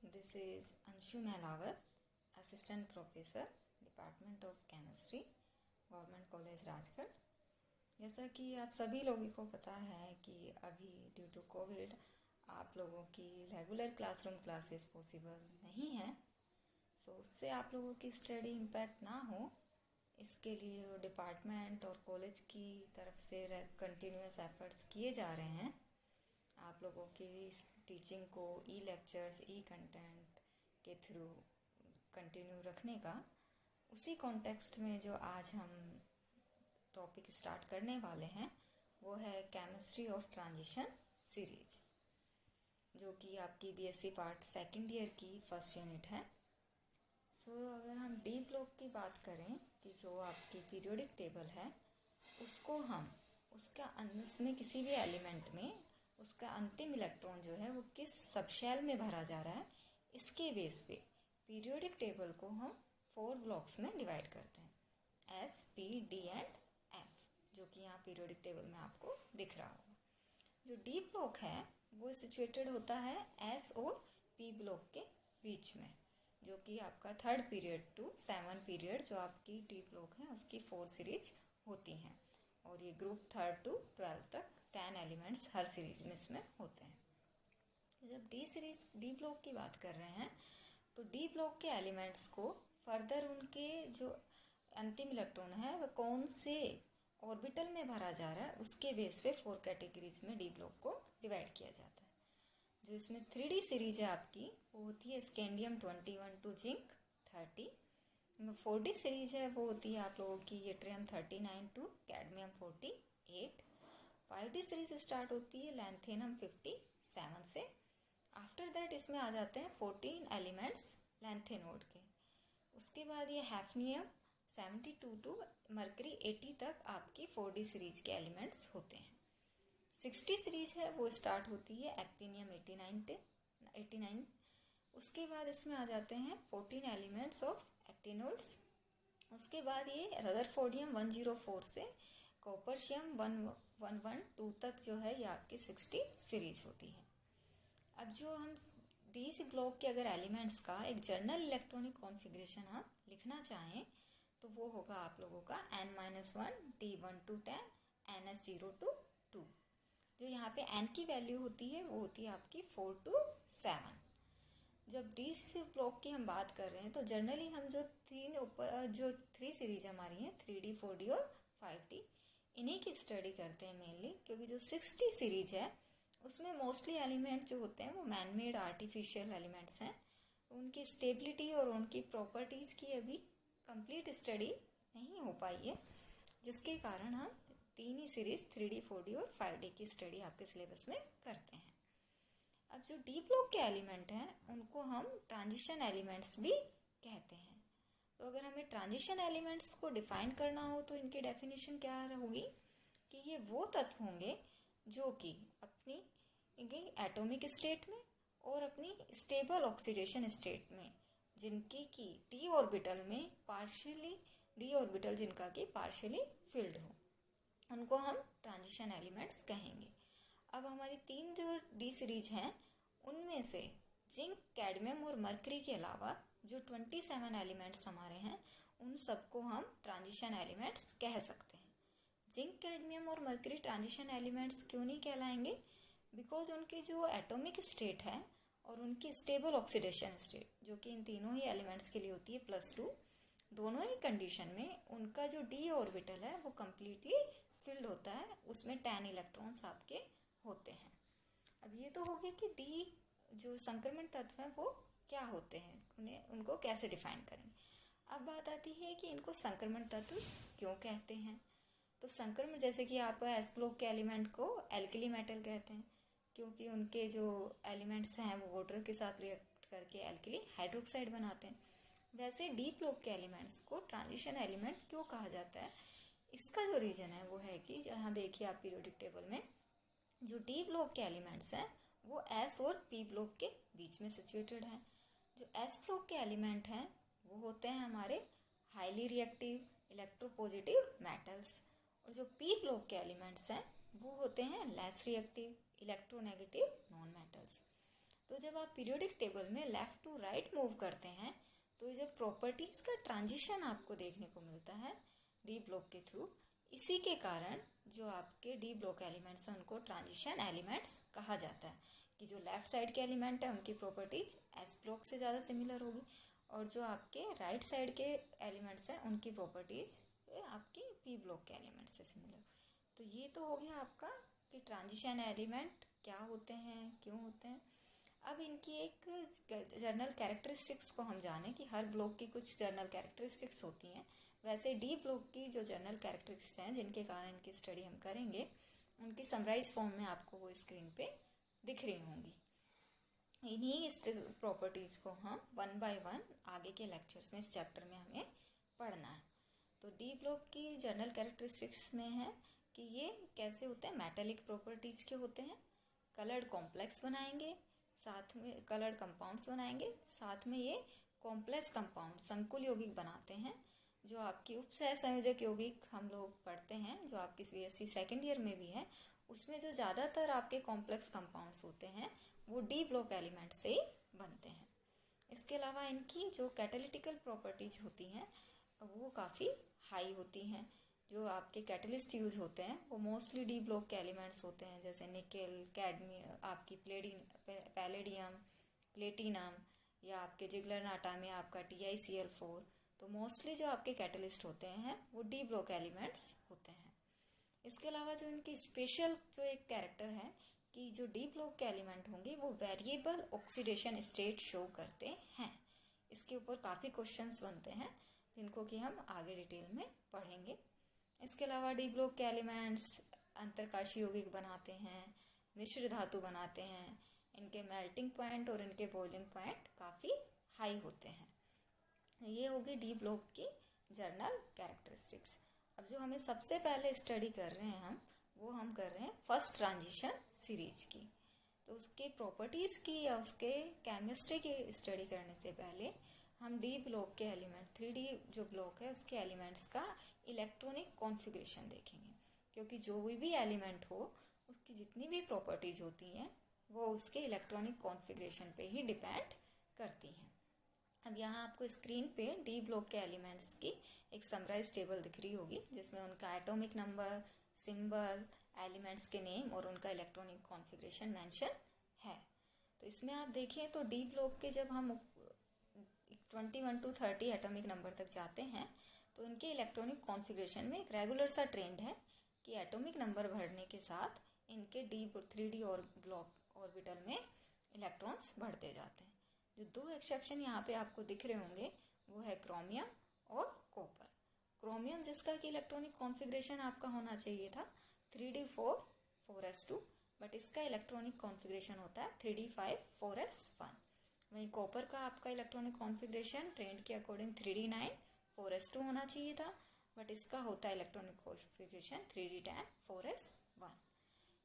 This is Anshu Mehlawat, Assistant Professor, Department of Chemistry, Government College Rajgarh. जैसा कि आप सभी लोगों को पता है कि अभी ड्यू टू कोविड आप लोगों की रेगुलर क्लासरूम क्लासेस पॉसिबल नहीं हैं, सो उससे आप लोगों की स्टडी इम्पैक्ट ना हो, इसके लिए डिपार्टमेंट और कॉलेज की तरफ से कंटिन्यूस एफर्ट्स किए जा रहे हैं आप लोगों की टीचिंग को ई लेक्चर्स ई कंटेंट के थ्रू कंटिन्यू रखने का। उसी कॉन्टेक्स्ट में जो आज हम टॉपिक स्टार्ट करने वाले हैं वो है केमिस्ट्री ऑफ ट्रांजिशन सीरीज, जो कि आपकी बीएससी पार्ट सेकंड ईयर की फर्स्ट यूनिट है। अगर हम डी ब्लॉक की बात करें कि जो आपकी पीरियोडिक टेबल है उसको हम उसमें किसी भी एलिमेंट में उसका अंतिम इलेक्ट्रॉन जो है वो किस सबशेल में भरा जा रहा है, इसके बेस पे पीरियोडिक टेबल को हम 4 ब्लॉक्स में डिवाइड करते हैं, S, P, D and F, जो कि यहाँ पीरियोडिक टेबल में आपको दिख रहा होगा। जो डी ब्लॉक है वो सिचुएटेड होता है एस और पी ब्लॉक के बीच में, जो कि आपका 3rd पीरियड टू 7 पीरियड जो आपकी डी ब्लॉक है उसकी 4 सीरीज होती हैं, और ये ग्रुप 3rd टू 12 तक 10 एलिमेंट्स हर सीरीज में इसमें होते हैं। जब डी ब्लॉक की बात कर रहे हैं तो डी ब्लॉक के एलिमेंट्स को फर्दर उनके जो अंतिम इलेक्ट्रॉन है वह कौन से ऑर्बिटल में भरा जा रहा है उसके बेस पे 4 कैटेगरीज में डी ब्लॉक को डिवाइड किया जाता है। जो इसमें 3D सीरीज है आपकी वो होती है scandium 21 to zinc 30। 4D series है वो होती है आप लोगों की yttrium 39 to cadmium 48। 5D series start होती है लैंथेनम 57 से। आफ्टर दैट इसमें आ जाते हैं 14 एलिमेंट्स लैंथेनोड के। उसके बाद ये हैफनियम 72 टू मरकरी 80 तक आपकी 4D सीरीज के एलिमेंट्स होते हैं। 60 सीरीज है वो स्टार्ट होती है एक्टिनियम 89। उसके बाद इसमें आ जाते हैं 14 एलिमेंट्स ऑफ एक्टिनोड्स। उसके बाद ये रदरफोर्डियम 104 से कॉपर्शियम 112 तक जो है ये आपकी 60 सीरीज होती है। अब जो हम डी सी ब्लॉक के अगर एलिमेंट्स का एक जर्नल इलेक्ट्रॉनिक कॉन्फ़िगरेशन हम लिखना चाहें तो वो होगा आप लोगों का n-1 D1 to 10 NS0 to 2। जो यहाँ पे n की वैल्यू होती है वो होती है आपकी 4 to 7। जब डी सी ब्लॉक की हम बात कर रहे हैं तो जनरली हम जो 3 सीरीज हमारी हैं 3D 4D और 5D इन्हीं की स्टडी करते हैं मेनली, क्योंकि जो 60 सीरीज है उसमें मोस्टली एलिमेंट जो होते हैं वो मैन मेड आर्टिफिशियल एलिमेंट्स हैं। उनकी स्टेबिलिटी और उनकी प्रॉपर्टीज़ की अभी कंप्लीट स्टडी नहीं हो पाई है, जिसके कारण हम 3 ही सीरीज 3D 4D और 5D की स्टडी आपके सिलेबस में करते हैं। अब जो डी ब्लॉक के एलिमेंट हैं उनको हम ट्रांजिशन एलिमेंट्स भी कहते हैं। तो अगर हमें ट्रांजिशन एलिमेंट्स को डिफाइन करना हो तो इनकी डेफिनेशन क्या होगी कि ये वो तत्व होंगे जो कि अपनी एटॉमिक स्टेट में और अपनी स्टेबल ऑक्सीडेशन स्टेट में जिनके की डी ऑर्बिटल में पार्शियली डी ऑर्बिटल जिनका कि पार्शियली फिल्ड हो, उनको हम ट्रांजिशन एलिमेंट्स कहेंगे। अब हमारी 3 जो डी सीरीज हैं उनमें से जिंक, कैडमियम और मरकरी के अलावा जो 27 एलिमेंट्स हमारे हैं उन सबको हम ट्रांजिशन एलिमेंट्स कह सकते हैं। जिंक, कैडमियम और मरकरी ट्रांजिशन एलिमेंट्स क्यों नहीं कहलाएंगे? बिकॉज उनकी जो एटॉमिक स्टेट है और उनकी स्टेबल ऑक्सीडेशन स्टेट जो कि इन तीनों ही एलिमेंट्स के लिए होती है +2, दोनों ही कंडीशन में उनका जो डी ऑर्बिटल है वो कम्प्लीटली फिल्ड होता है, उसमें 10 इलेक्ट्रॉन्स आपके होते हैं। अब ये तो हो गया कि डी जो संक्रमण तत्व हैं वो क्या होते हैं, उनको कैसे डिफाइन करेंगे। अब बात आती है कि इनको संक्रमण तत्व क्यों कहते हैं। तो संक्रमण, जैसे कि आप एस ब्लॉक के एलिमेंट को एल्कली मेटल कहते हैं क्योंकि उनके जो एलिमेंट्स हैं वो वाटर के साथ रिएक्ट करके एल्कली हाइड्रोक्साइड बनाते हैं, वैसे डी ब्लॉक के एलिमेंट्स को ट्रांजिशन एलिमेंट क्यों कहा जाता है। इसका जो रीज़न है वो है कि जहाँ देखिए आप पीरियोडिक टेबल में जो डी ब्लॉक के एलिमेंट्स हैं वो एस और पी ब्लॉक के बीच में सिचुएटेड हैं। जो एस ब्लॉक के एलिमेंट हैं वो होते हैं हमारे हाईली रिएक्टिव इलेक्ट्रोपॉजिटिव मेटल्स, और जो पी ब्लॉक के एलिमेंट्स हैं वो होते हैं less reactive electronegative non metals. तो तो जब आप पीरियोडिक टेबल में लेफ़्ट टू राइट मूव करते हैं तो जब प्रॉपर्टीज़ का ट्रांजिशन आपको देखने को मिलता है डी ब्लॉक के थ्रू, इसी के कारण जो आपके डी ब्लॉक एलिमेंट्स हैं उनको ट्रांजिशन एलिमेंट्स कहा जाता है। कि जो लेफ़्ट साइड के एलिमेंट है उनकी प्रॉपर्टीज एस ब्लॉक से ज़्यादा सिमिलर होगी और जो आपके राइट साइड के एलिमेंट्स हैं उनकी प्रॉपर्टीज आपकी पी ब्लॉक के एलिमेंट से सिमिलर। तो ये तो हो गया आपका कि ट्रांजिशन एलिमेंट क्या होते हैं, क्यों होते हैं। अब इनकी एक जर्नल कैरेक्टरिस्टिक्स को हम जानें कि हर ब्लॉक की कुछ जर्नल कैरेक्टरिस्टिक्स होती हैं। वैसे डी ब्लॉक की जो जर्नल कैरेक्टरिस्टिक्स हैं जिनके कारण इनकी स्टडी हम करेंगे, उनकी समराइज फॉर्म में आपको वो स्क्रीन पे दिख रही होंगी। इन्हीं प्रॉपर्टीज़ को हम वन बाय वन आगे के लेक्चर्स में, इस चैप्टर में हमें पढ़ना है। तो डी ब्लॉक की जर्नल कैरेक्टरिस्टिक्स में है कि ये कैसे होते हैं, मेटेलिक प्रॉपर्टीज़ के होते हैं, कलर्ड कॉम्प्लेक्स बनाएंगे, साथ में कलर्ड कंपाउंड्स बनाएंगे, साथ में ये कॉम्प्लेक्स कंपाउंड संकुल यौगिक बनाते हैं। जो आपकी उपसह संयोजक यौगिक हम लोग पढ़ते हैं, जो आपकी बीएससी सेकेंड ईयर में भी है, उसमें जो ज़्यादातर आपके कॉम्प्लेक्स कंपाउंड्स होते हैं वो डी ब्लॉक एलिमेंट से ही बनते हैं। इसके अलावा इनकी जो कैटालिटिकल प्रॉपर्टीज होती हैं वो काफ़ी हाई होती हैं। जो आपके कैटलिस्ट यूज होते हैं वो मोस्टली डी ब्लॉक के एलिमेंट्स होते हैं, जैसे निकेल, कैडमियम, आपकी पैलेडियम, प्लेटिनम, या आपके जिगलरनाटा में आपका TiCl4। तो मोस्टली जो आपके कैटलिस्ट होते हैं वो डी ब्लॉक एलिमेंट्स होते हैं। इसके अलावा जो इनकी स्पेशल जो एक कैरेक्टर है कि जो डी ब्लॉक के एलिमेंट होंगे वो वेरिएबल ऑक्सीडेशन स्टेट शो करते हैं। इसके ऊपर काफ़ी क्वेश्चंस बनते हैं जिनको कि हम आगे डिटेल में पढ़ेंगे। इसके अलावा डी ब्लॉक के एलिमेंट्स अंतरकाशी यौगिक बनाते हैं, मिश्र धातु बनाते हैं, इनके मेल्टिंग पॉइंट और इनके बॉइलिंग पॉइंट काफ़ी हाई होते हैं। ये होगी डी ब्लॉक की जर्नल कैरेक्टरिस्टिक्स। अब जो हमें सबसे पहले स्टडी कर रहे हैं हम कर रहे हैं फर्स्ट ट्रांजिशन सीरीज की। तो उसके प्रॉपर्टीज़ की या उसके केमिस्ट्री की स्टडी करने से पहले हम डी ब्लॉक के एलिमेंट 3D जो ब्लॉक है उसके एलिमेंट्स का इलेक्ट्रॉनिक कॉन्फ़िगरेशन देखेंगे, क्योंकि जो भी एलिमेंट हो उसकी जितनी भी प्रॉपर्टीज़ होती हैं वो उसके इलेक्ट्रॉनिक कॉन्फ़िगरेशन पे ही डिपेंड करती हैं। अब यहाँ आपको स्क्रीन पे डी ब्लॉक के एलिमेंट्स की एक समराइज टेबल दिख रही होगी जिसमें उनका एटॉमिक नंबर, सिंबल, एलिमेंट्स के नेम और उनका इलेक्ट्रॉनिक कॉन्फ़िगरेशन मेंशन है। तो इसमें आप देखें तो डी ब्लॉक के जब हम 21 to 30 एटॉमिक नंबर तक जाते हैं तो इनके इलेक्ट्रॉनिक कॉन्फ़िगरेशन में एक रेगुलर सा ट्रेंड है कि एटॉमिक नंबर बढ़ने के साथ इनके 3D और ब्लॉक ऑर्बिटल में इलेक्ट्रॉन्स बढ़ते जाते हैं। जो दो एक्सेप्शन यहाँ पे आपको दिख रहे होंगे वो है क्रोमियम और कॉपर। क्रोमियम जिसका कि इलेक्ट्रॉनिक कॉन्फ़िगरेशन आपका होना चाहिए था 3D4 4s2, बट इसका इलेक्ट्रॉनिक कॉन्फ़िगरेशन होता है 3D5 4s1। वहीं कॉपर का आपका इलेक्ट्रॉनिक कॉन्फ़िगरेशन ट्रेंड के अकॉर्डिंग 3D9 4s2 होना चाहिए था, बट इसका होता है इलेक्ट्रॉनिक कॉन्फ़िगरेशन 3D10 4s1।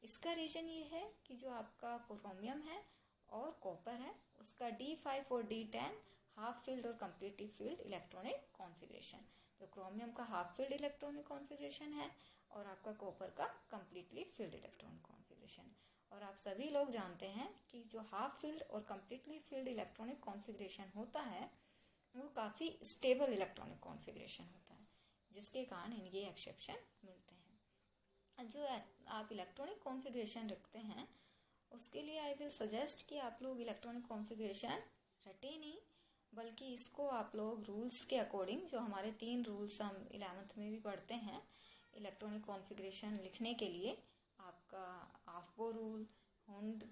इसका रीज़न ये है कि जो आपका क्रोमियम है और कॉपर है उसका D5 और D10 हाफ फील्ड और कम्प्लीटली फील्ड इलेक्ट्रॉनिक कॉन्फ़िगरेशन। तो क्रोमियम का हाफ फील्ड इलेक्ट्रॉनिक कॉन्फ़िगरेशन है और आपका कॉपर का कम्प्लीटली फील्ड इलेक्ट्रॉनिक कॉन्फ़िगरेशन। और आप सभी लोग जानते हैं कि जो हाफ फील्ड और कम्प्लीटली फील्ड इलेक्ट्रॉनिक कॉन्फ़िगरेशन होता है वो काफ़ी स्टेबल इलेक्ट्रॉनिक कॉन्फ़िगरेशन होता है, जिसके कारण ये एक्सेप्शन मिलते हैं। अब जो आप इलेक्ट्रॉनिक कॉन्फ़िगरेशन रखते हैं उसके लिए आई विल सजेस्ट कि आप लोग इलेक्ट्रॉनिक कॉन्फ़िगरेशन रटे नहीं, बल्कि इसको आप लोग रूल्स के अकॉर्डिंग, जो हमारे 3 रूल्स हम 11th में भी पढ़ते हैं इलेक्ट्रॉनिक कॉन्फ़िगरेशन लिखने के लिए, आपका आफ्बो रूल, हुंड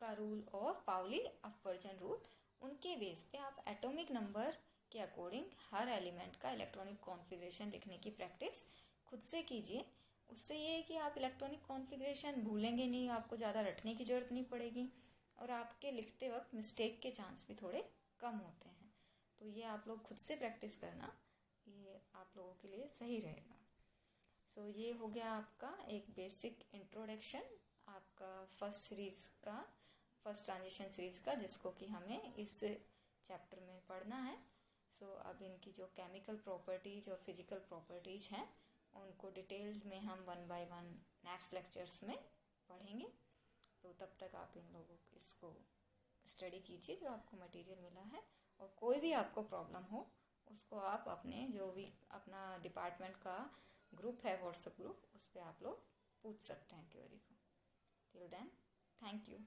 का रूल और पाउली अपवर्जन रूल, उनके बेस पे आप एटॉमिक नंबर के अकॉर्डिंग हर एलिमेंट का इलेक्ट्रॉनिक कॉन्फ़िगरेशन लिखने की प्रैक्टिस खुद से कीजिए। उससे ये है कि आप इलेक्ट्रॉनिक कॉन्फ़िगरेशन भूलेंगे नहीं, आपको ज़्यादा रटने की ज़रूरत नहीं पड़ेगी और आपके लिखते वक्त मिस्टेक के चांस भी थोड़े कम होते हैं। तो ये आप लोग खुद से प्रैक्टिस करना, ये आप लोगों के लिए सही रहेगा। सो ये हो गया आपका एक बेसिक इंट्रोडक्शन आपका फर्स्ट ट्रांजिशन सीरीज़ का, जिसको कि हमें इस चैप्टर में पढ़ना है। सो अब इनकी जो केमिकल प्रॉपर्टीज़ और फिजिकल प्रॉपर्टीज़ हैं उनको डिटेल्ड में हम 1 by 1 नेक्स्ट लेक्चर्स में पढ़ेंगे। तो तब तक आप इन लोगों इसको स्टडी कीजिए जो आपको मटेरियल मिला है, और कोई भी आपको प्रॉब्लम हो उसको आप अपने जो भी अपना डिपार्टमेंट का ग्रुप है, व्हाट्सएप ग्रुप, उस पर आप लोग पूछ सकते हैं क्वेरी को। Till then, thank you.